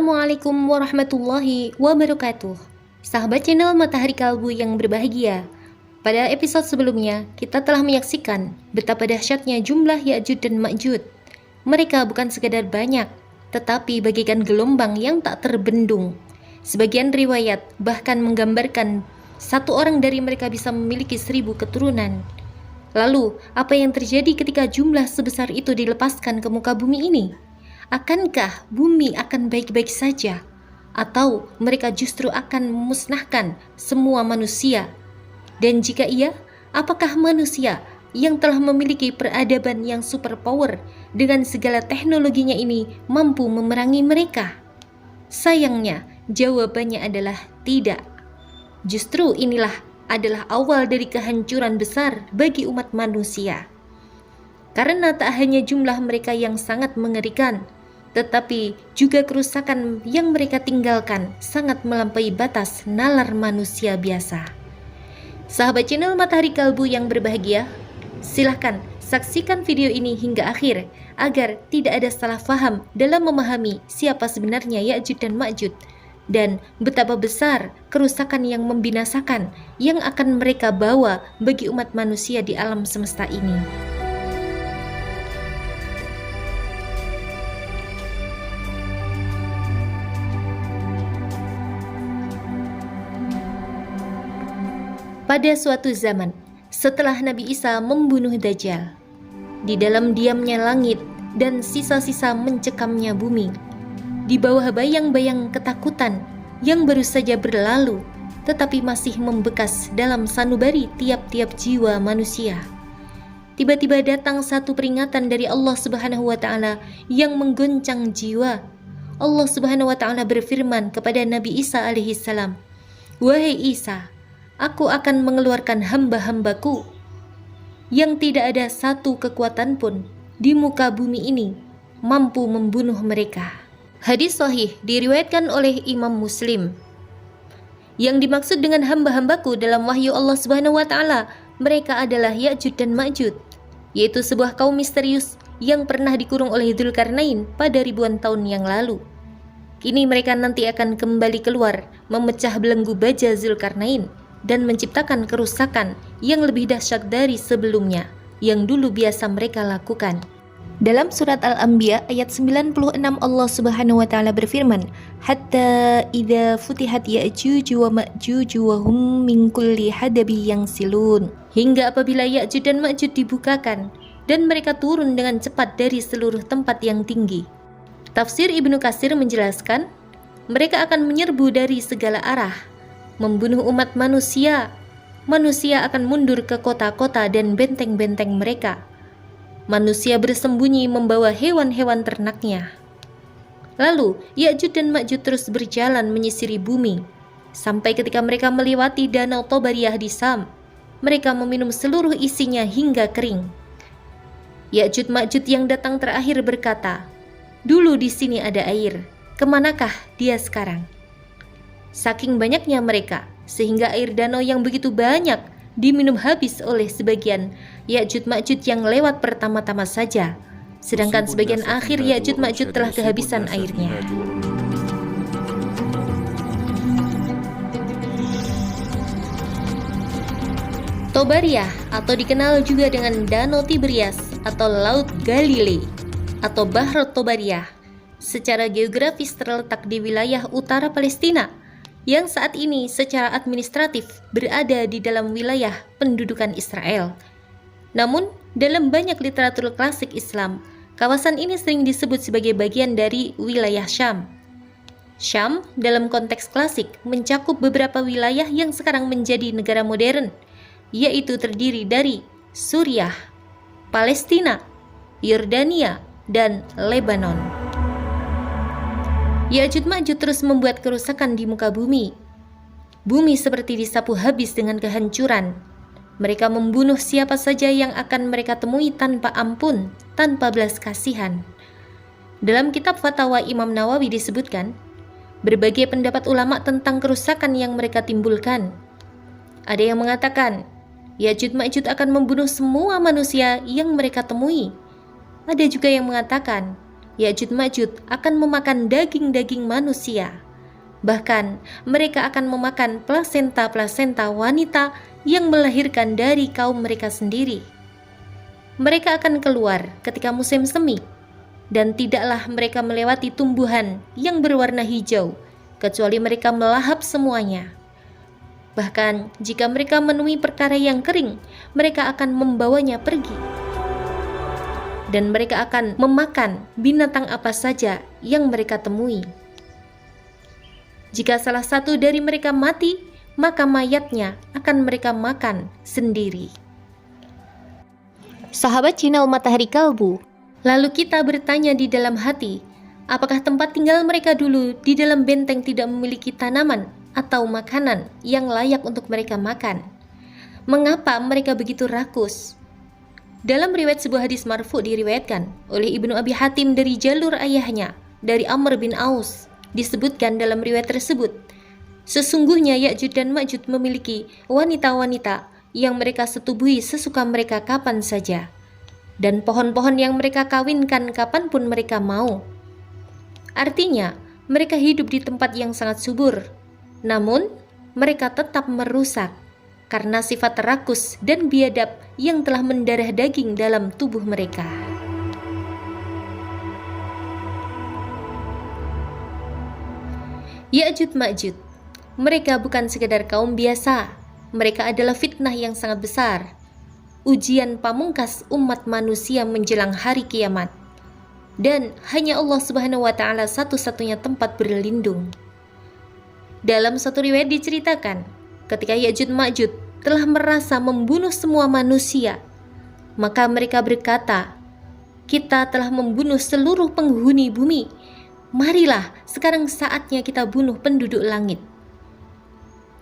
Assalamualaikum warahmatullahi wabarakatuh. Sahabat channel Matahari Kalbu yang berbahagia. Pada episode sebelumnya, kita telah menyaksikan betapa dahsyatnya jumlah Ya'juj dan Ma'juj. Mereka bukan sekadar banyak, tetapi bagaikan gelombang yang tak terbendung. Sebagian riwayat bahkan menggambarkan satu orang dari mereka bisa memiliki 1000 keturunan. Lalu, apa yang terjadi ketika jumlah sebesar itu dilepaskan ke muka bumi ini? Akankah bumi akan baik-baik saja? Atau mereka justru akan memusnahkan semua manusia? Dan jika iya, apakah manusia yang telah memiliki peradaban yang superpower dengan segala teknologinya ini mampu memerangi mereka? Sayangnya, jawabannya adalah tidak. Justru inilah adalah awal dari kehancuran besar bagi umat manusia. Karena tak hanya jumlah mereka yang sangat mengerikan, tetapi juga kerusakan yang mereka tinggalkan sangat melampaui batas nalar manusia biasa. Sahabat channel Matahari Kalbu yang berbahagia, silahkan saksikan video ini hingga akhir agar tidak ada salah faham dalam memahami siapa sebenarnya Ya'juj dan Ma'juj dan betapa besar kerusakan yang membinasakan yang akan mereka bawa bagi umat manusia di alam semesta ini. Pada suatu zaman, setelah Nabi Isa membunuh Dajjal, di dalam diamnya langit dan sisa-sisa mencekamnya bumi, di bawah bayang-bayang ketakutan yang baru saja berlalu, tetapi masih membekas dalam sanubari tiap-tiap jiwa manusia. Tiba-tiba datang satu peringatan dari Allah Subhanahu wa Ta'ala yang menggoncang jiwa. Allah Subhanahu wa Ta'ala berfirman kepada Nabi Isa alaihissalam, "Wahai Isa, Aku akan mengeluarkan hamba-hambaku yang tidak ada satu kekuatan pun di muka bumi ini mampu membunuh mereka." Hadis sahih diriwayatkan oleh Imam Muslim. Yang dimaksud dengan hamba-hambaku dalam wahyu Allah Subhanahu wa Ta'ala, mereka adalah Ya'juj dan Ma'juj, yaitu sebuah kaum misterius yang pernah dikurung oleh Dzulkarnain pada ribuan tahun yang lalu. Kini mereka nanti akan kembali keluar, memecah belenggu baja Dzulkarnain dan menciptakan kerusakan yang lebih dahsyat dari sebelumnya yang dulu biasa mereka lakukan. Dalam surat Al-Anbiya ayat 96 Allah Subhanahu wa Ta'ala berfirman, "Hatta idza futihat Ya'juj wa Ma'juj wa hum min kulli hadabi yansilun." Hingga apabila Ya'juj dan Ma'juj dibukakan dan mereka turun dengan cepat dari seluruh tempat yang tinggi. Tafsir Ibnu Katsir menjelaskan, mereka akan menyerbu dari segala arah, membunuh umat manusia. Manusia akan mundur ke kota-kota dan benteng-benteng mereka. Manusia bersembunyi membawa hewan-hewan ternaknya. Lalu Ya'juj dan Ma'juj terus berjalan menyisiri bumi sampai ketika mereka melewati danau Tobariyah di Sam. Mereka meminum seluruh isinya hingga kering. Ya'juj Ma'juj yang datang terakhir berkata, "Dulu di sini ada air. Kemanakah dia sekarang?" Saking banyaknya mereka, sehingga air danau yang begitu banyak diminum habis oleh sebagian Ya'juj Ma'juj yang lewat pertama-tama saja, sedangkan sebagian akhir Ya'juj Ma'juj telah kehabisan airnya. Tobariyah atau dikenal juga dengan Danau Tiberias atau Laut Galilei atau Bahr Tobariyah, secara geografis terletak di wilayah utara Palestina yang saat ini secara administratif berada di dalam wilayah pendudukan Israel. Namun, dalam banyak literatur klasik Islam, kawasan ini sering disebut sebagai bagian dari wilayah Syam. Syam dalam konteks klasik mencakup beberapa wilayah yang sekarang menjadi negara modern, yaitu terdiri dari Suriah, Palestina, Yordania, dan Lebanon. Ya'juj Ma'juj terus membuat kerusakan di muka bumi. Bumi seperti disapu habis dengan kehancuran. Mereka membunuh siapa saja yang akan mereka temui tanpa ampun, tanpa belas kasihan. Dalam kitab Fatwa Imam Nawawi disebutkan, berbagai pendapat ulama tentang kerusakan yang mereka timbulkan. Ada yang mengatakan, Ya'juj Ma'juj akan membunuh semua manusia yang mereka temui. Ada juga yang mengatakan, Ya'juj Ma'juj akan memakan daging-daging manusia. Bahkan mereka akan memakan plasenta-plasenta wanita yang melahirkan dari kaum mereka sendiri. Mereka akan keluar ketika musim semi, dan tidaklah mereka melewati tumbuhan yang berwarna hijau, kecuali mereka melahap semuanya. Bahkan jika mereka menemui perkara yang kering, mereka akan membawanya pergi. Dan mereka akan memakan binatang apa saja yang mereka temui. Jika salah satu dari mereka mati, maka mayatnya akan mereka makan sendiri. Sahabat channel Matahari Kalbu, lalu kita bertanya di dalam hati, apakah tempat tinggal mereka dulu di dalam benteng tidak memiliki tanaman atau makanan yang layak untuk mereka makan? Mengapa mereka begitu rakus? Dalam riwayat sebuah hadis marfu diriwayatkan oleh Ibnu Abi Hatim dari jalur ayahnya, dari Amr bin Aus, disebutkan dalam riwayat tersebut, sesungguhnya Ya'juj dan Ma'juj memiliki wanita-wanita yang mereka setubuhi sesuka mereka kapan saja, dan pohon-pohon yang mereka kawinkan kapanpun mereka mau. Artinya, mereka hidup di tempat yang sangat subur, namun mereka tetap merusak karena sifat rakus dan biadab yang telah mendarah daging dalam tubuh mereka. Ya'juj Ma'juj, mereka bukan sekedar kaum biasa, mereka adalah fitnah yang sangat besar, ujian pamungkas umat manusia menjelang hari kiamat, dan hanya Allah Subhanahu wa Ta'ala satu-satunya tempat berlindung. Dalam satu riwayat diceritakan, ketika Ya'juj Ma'juj telah merasa membunuh semua manusia, maka mereka berkata, "Kita telah membunuh seluruh penghuni bumi. Marilah sekarang saatnya kita bunuh penduduk langit."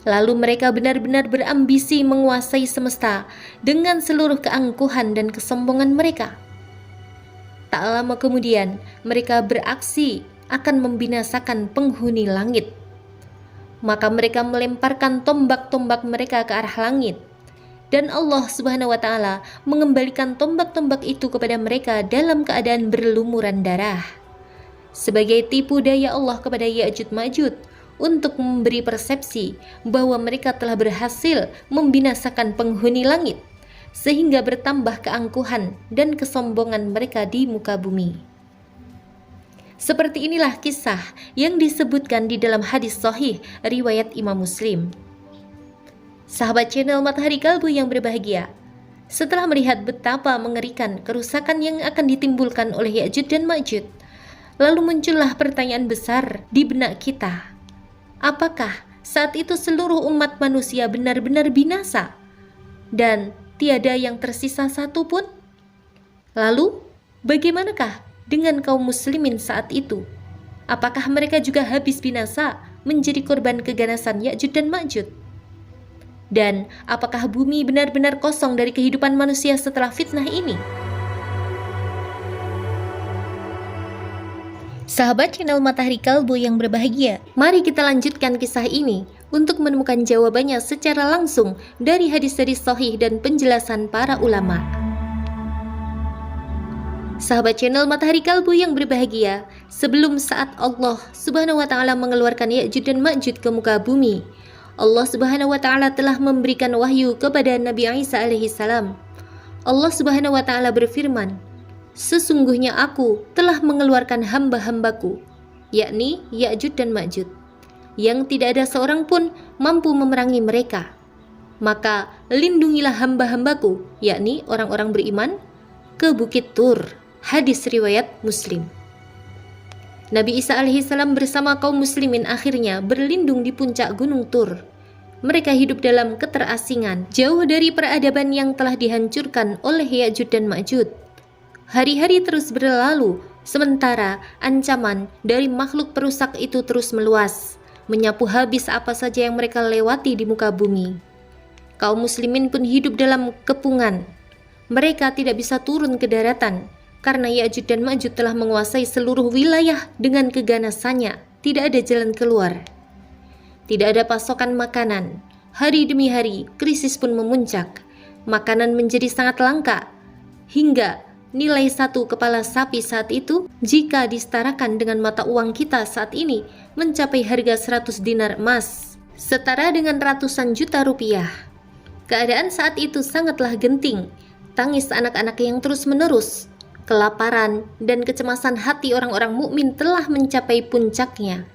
Lalu mereka benar-benar berambisi menguasai semesta dengan seluruh keangkuhan dan kesombongan mereka. Tak lama kemudian, mereka beraksi akan membinasakan penghuni langit. Maka mereka melemparkan tombak-tombak mereka ke arah langit, dan Allah Subhanahu wa Ta'ala mengembalikan tombak-tombak itu kepada mereka dalam keadaan berlumuran darah, sebagai tipu daya Allah kepada Ya'juj Ma'juj untuk memberi persepsi bahwa mereka telah berhasil membinasakan penghuni langit, sehingga bertambah keangkuhan dan kesombongan mereka di muka bumi. Seperti inilah kisah yang disebutkan di dalam hadis sahih riwayat Imam Muslim. Sahabat channel Matahari Kalbu yang berbahagia, setelah melihat betapa mengerikan kerusakan yang akan ditimbulkan oleh Ya'juj dan Ma'juj, lalu muncullah pertanyaan besar di benak kita. Apakah saat itu seluruh umat manusia benar-benar binasa dan tiada yang tersisa satu pun? Lalu, bagaimanakah dengan kaum muslimin saat itu? Apakah mereka juga habis binasa menjadi korban keganasan Ya'juj dan Ma'juj? Dan apakah bumi benar-benar kosong dari kehidupan manusia setelah fitnah ini? Sahabat channel Matahari Kalbu yang berbahagia, mari kita lanjutkan kisah ini untuk menemukan jawabannya secara langsung dari hadis-hadis sahih dan penjelasan para ulama. Sahabat channel Matahari Kalbu yang berbahagia, sebelum saat Allah Subhanahu wa Ta'ala mengeluarkan Ya'juj dan Ma'juj ke muka bumi, Allah Subhanahu wa Ta'ala telah memberikan wahyu kepada Nabi Isa alaihi salam. Allah Subhanahu wa Ta'ala berfirman, "Sesungguhnya aku telah mengeluarkan hamba-hambaku, yakni Ya'juj dan Ma'juj, yang tidak ada seorang pun mampu memerangi mereka. Maka lindungilah hamba-hambaku, yakni orang-orang beriman, ke Bukit Tur." Hadis riwayat Muslim. Nabi Isa alaihissalam bersama kaum muslimin akhirnya berlindung di puncak Gunung Tur. Mereka hidup dalam keterasingan, jauh dari peradaban yang telah dihancurkan oleh Ya'juj dan Ma'juj. Hari-hari terus berlalu, sementara ancaman dari makhluk perusak itu terus meluas, menyapu habis apa saja yang mereka lewati di muka bumi. Kaum muslimin pun hidup dalam kepungan. Mereka tidak bisa turun ke daratan, karena Ya'juj dan Ma'juj telah menguasai seluruh wilayah dengan keganasannya. Tidak ada jalan keluar. Tidak ada pasokan makanan. Hari demi hari, krisis pun memuncak. Makanan menjadi sangat langka, hingga nilai satu kepala sapi saat itu jika disetarakan dengan mata uang kita saat ini mencapai harga 100 dinar emas, setara dengan ratusan juta rupiah. Keadaan saat itu sangatlah genting. Tangis anak-anak yang terus-menerus, kelaparan dan kecemasan hati orang-orang mukmin telah mencapai puncaknya.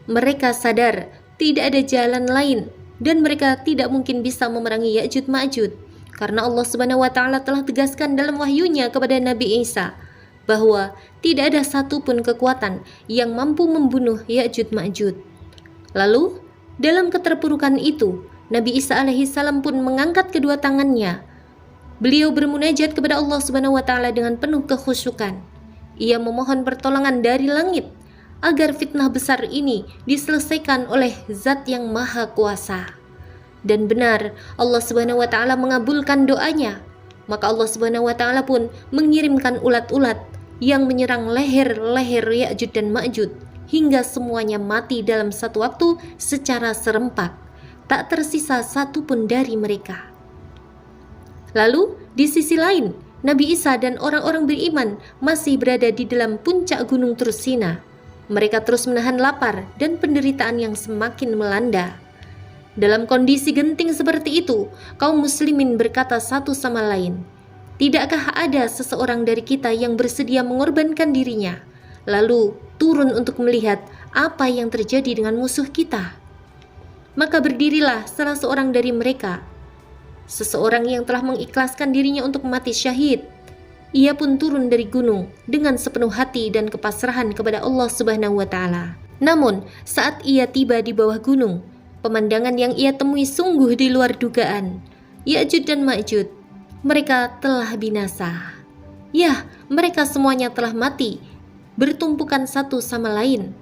Mereka sadar tidak ada jalan lain dan mereka tidak mungkin bisa memerangi Ya'juj Ma'juj karena Allah Subhanahu wa taala telah tegaskan dalam wahyunya kepada Nabi Isa bahwa tidak ada satupun kekuatan yang mampu membunuh Ya'juj Ma'juj. Lalu, dalam keterpurukan itu, Nabi Isa alaihissalam pun mengangkat kedua tangannya. Beliau bermunajat kepada Allah Subhanahu wa taala dengan penuh kekhusyukan. Ia memohon pertolongan dari langit agar fitnah besar ini diselesaikan oleh Zat yang Maha Kuasa. Dan benar, Allah Subhanahu wa taala mengabulkan doanya. Maka Allah Subhanahu wa taala pun mengirimkan ulat-ulat yang menyerang leher-leher Ya'juj dan Ma'juj hingga semuanya mati dalam satu waktu secara serempak. Tak tersisa satu pun dari mereka. Lalu, di sisi lain, Nabi Isa dan orang-orang beriman masih berada di dalam puncak gunung Tursina. Mereka terus menahan lapar dan penderitaan yang semakin melanda. Dalam kondisi genting seperti itu, kaum muslimin berkata satu sama lain, "Tidakkah ada seseorang dari kita yang bersedia mengorbankan dirinya, lalu turun untuk melihat apa yang terjadi dengan musuh kita?" Maka berdirilah salah seorang dari mereka, seseorang yang telah mengikhlaskan dirinya untuk mati syahid. Ia pun turun dari gunung dengan sepenuh hati dan kepasrahan kepada Allah Subhanahu wa taala. Namun, saat ia tiba di bawah gunung, pemandangan yang ia temui sungguh di luar dugaan. Ya'juj dan Ma'juj, mereka telah binasa. Ya, mereka semuanya telah mati, bertumpukan satu sama lain.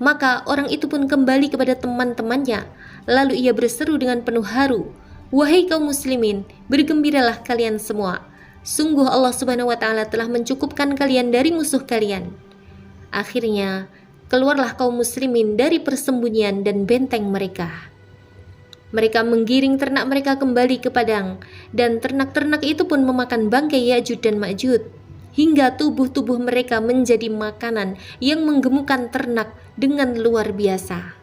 Maka orang itu pun kembali kepada teman-temannya. Lalu ia berseru dengan penuh haru, "Wahai kaum muslimin, bergembiralah kalian semua. Sungguh Allah Subhanahu wa taala telah mencukupkan kalian dari musuh kalian." Akhirnya, keluarlah kaum muslimin dari persembunyian dan benteng mereka. Mereka menggiring ternak mereka kembali ke padang, dan ternak-ternak itu pun memakan bangkai Ya'juj dan Ma'juj, hingga tubuh-tubuh mereka menjadi makanan yang menggemukkan ternak dengan luar biasa.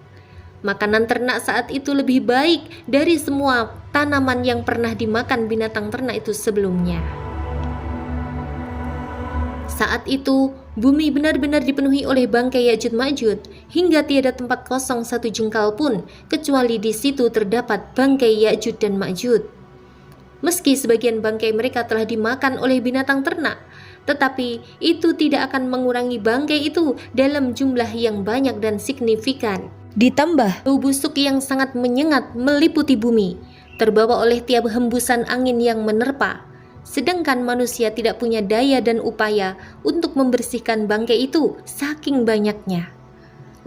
Makanan ternak saat itu lebih baik dari semua tanaman yang pernah dimakan binatang ternak itu sebelumnya. Saat itu, bumi benar-benar dipenuhi oleh bangkai Ya'juj Ma'juj hingga tiada tempat kosong satu jengkal pun kecuali di situ terdapat bangkai Ya'juj dan Ma'juj. Meski sebagian bangkai mereka telah dimakan oleh binatang ternak, tetapi itu tidak akan mengurangi bangkai itu dalam jumlah yang banyak dan signifikan. Ditambah bau busuk yang sangat menyengat meliputi bumi, terbawa oleh tiap hembusan angin yang menerpa. Sedangkan manusia tidak punya daya dan upaya untuk membersihkan bangkai itu saking banyaknya.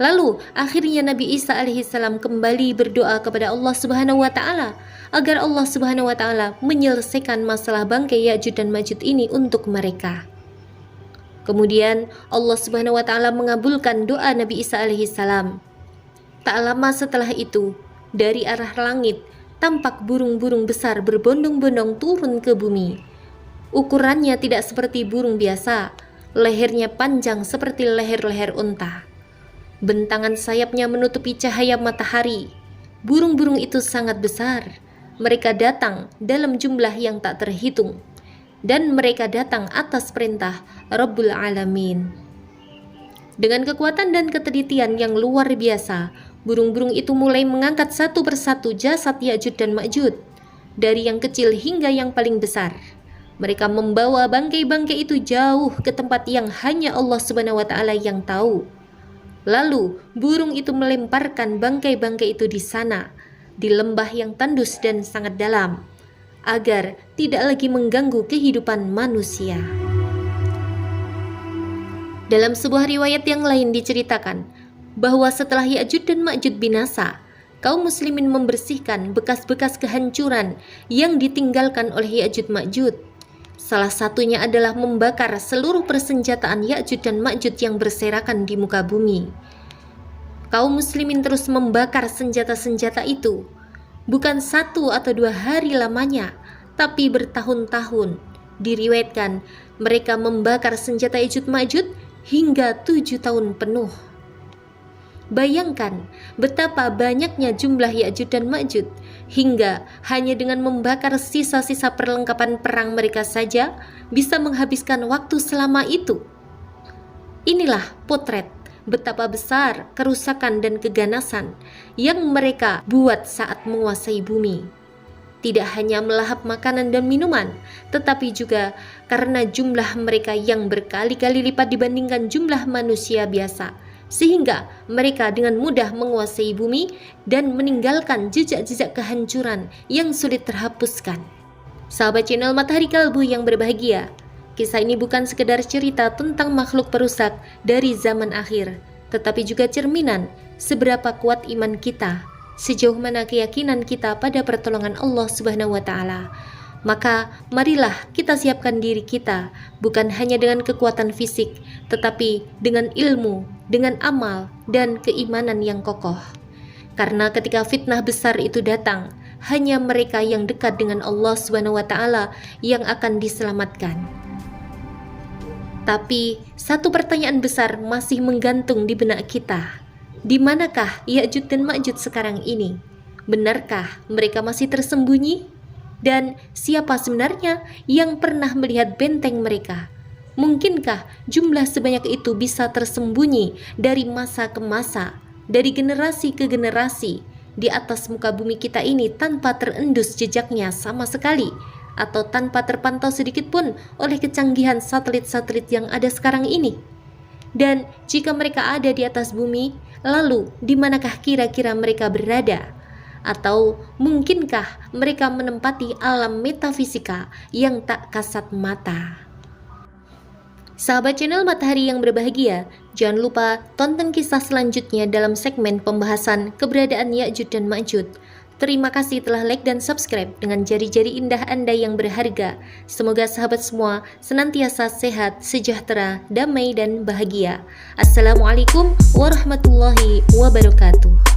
Lalu akhirnya Nabi Isa alaihissalam kembali berdoa kepada Allah Subhanahu wa taala agar Allah Subhanahu wa taala menyelesaikan masalah bangkai Ya'juj dan Ma'juj ini untuk mereka. Kemudian Allah Subhanahu wa taala mengabulkan doa Nabi Isa alaihissalam. Tak lama setelah itu, dari arah langit tampak burung-burung besar berbondong-bondong turun ke bumi. Ukurannya tidak seperti burung biasa, lehernya panjang seperti leher-leher unta. Bentangan sayapnya menutupi cahaya matahari. Burung-burung itu sangat besar. Mereka datang dalam jumlah yang tak terhitung. Dan mereka datang atas perintah Rabbul Alamin. Dengan kekuatan dan ketelitian yang luar biasa, burung-burung itu mulai mengangkat satu persatu jasad Ya'juj dan Ma'juj, dari yang kecil hingga yang paling besar. Mereka membawa bangkai-bangkai itu jauh ke tempat yang hanya Allah Subhanahu wa taala yang tahu. Lalu burung itu melemparkan bangkai-bangkai itu di sana, di lembah yang tandus dan sangat dalam, agar tidak lagi mengganggu kehidupan manusia. Dalam sebuah riwayat yang lain diceritakan bahwa setelah Ya'juj dan Ma'juj binasa, kaum muslimin membersihkan bekas-bekas kehancuran yang ditinggalkan oleh Ya'juj Ma'juj. Salah satunya adalah membakar seluruh persenjataan Ya'juj dan Ma'juj yang berserakan di muka bumi. Kaum muslimin terus membakar senjata-senjata itu, bukan 1 atau 2 hari lamanya, tapi bertahun-tahun. Diriwayatkan mereka membakar senjata Ya'juj Ma'juj hingga 7 tahun penuh. Bayangkan betapa banyaknya jumlah Ya'juj dan Ma'juj, hingga hanya dengan membakar sisa-sisa perlengkapan perang mereka saja bisa menghabiskan waktu selama itu. Inilah potret betapa besar kerusakan dan keganasan yang mereka buat saat menguasai bumi. Tidak hanya melahap makanan dan minuman, tetapi juga karena jumlah mereka yang berkali-kali lipat dibandingkan jumlah manusia biasa, sehingga mereka dengan mudah menguasai bumi dan meninggalkan jejak-jejak kehancuran yang sulit terhapuskan. Sahabat channel Matahari Kalbu yang berbahagia, kisah ini bukan sekedar cerita tentang makhluk perusak dari zaman akhir, tetapi juga cerminan seberapa kuat iman kita, sejauh mana keyakinan kita pada pertolongan Allah Subhanahu wa Ta'ala. Maka marilah kita siapkan diri kita bukan hanya dengan kekuatan fisik, tetapi dengan ilmu, dengan amal dan keimanan yang kokoh. Karena ketika fitnah besar itu datang, hanya mereka yang dekat dengan Allah Subhanahu wa Ta'ala yang akan diselamatkan. Tapi satu pertanyaan besar masih menggantung di benak kita. Di manakah Ya'juj dan Ma'juj sekarang ini? Benarkah mereka masih tersembunyi? Dan siapa sebenarnya yang pernah melihat benteng mereka? Mungkinkah jumlah sebanyak itu bisa tersembunyi dari masa ke masa, dari generasi ke generasi, di atas muka bumi kita ini tanpa terendus jejaknya sama sekali, atau tanpa terpantau sedikit pun oleh kecanggihan satelit-satelit yang ada sekarang ini? Dan jika mereka ada di atas bumi, lalu di manakah kira-kira mereka berada? Atau mungkinkah mereka menempati alam metafisika yang tak kasat mata? Sahabat channel Matahari yang berbahagia, jangan lupa tonton kisah selanjutnya dalam segmen pembahasan keberadaan Ya'juj dan Ma'juj. Terima kasih telah like dan subscribe dengan jari-jari indah Anda yang berharga. Semoga sahabat semua senantiasa sehat, sejahtera, damai dan bahagia. Assalamualaikum warahmatullahi wabarakatuh.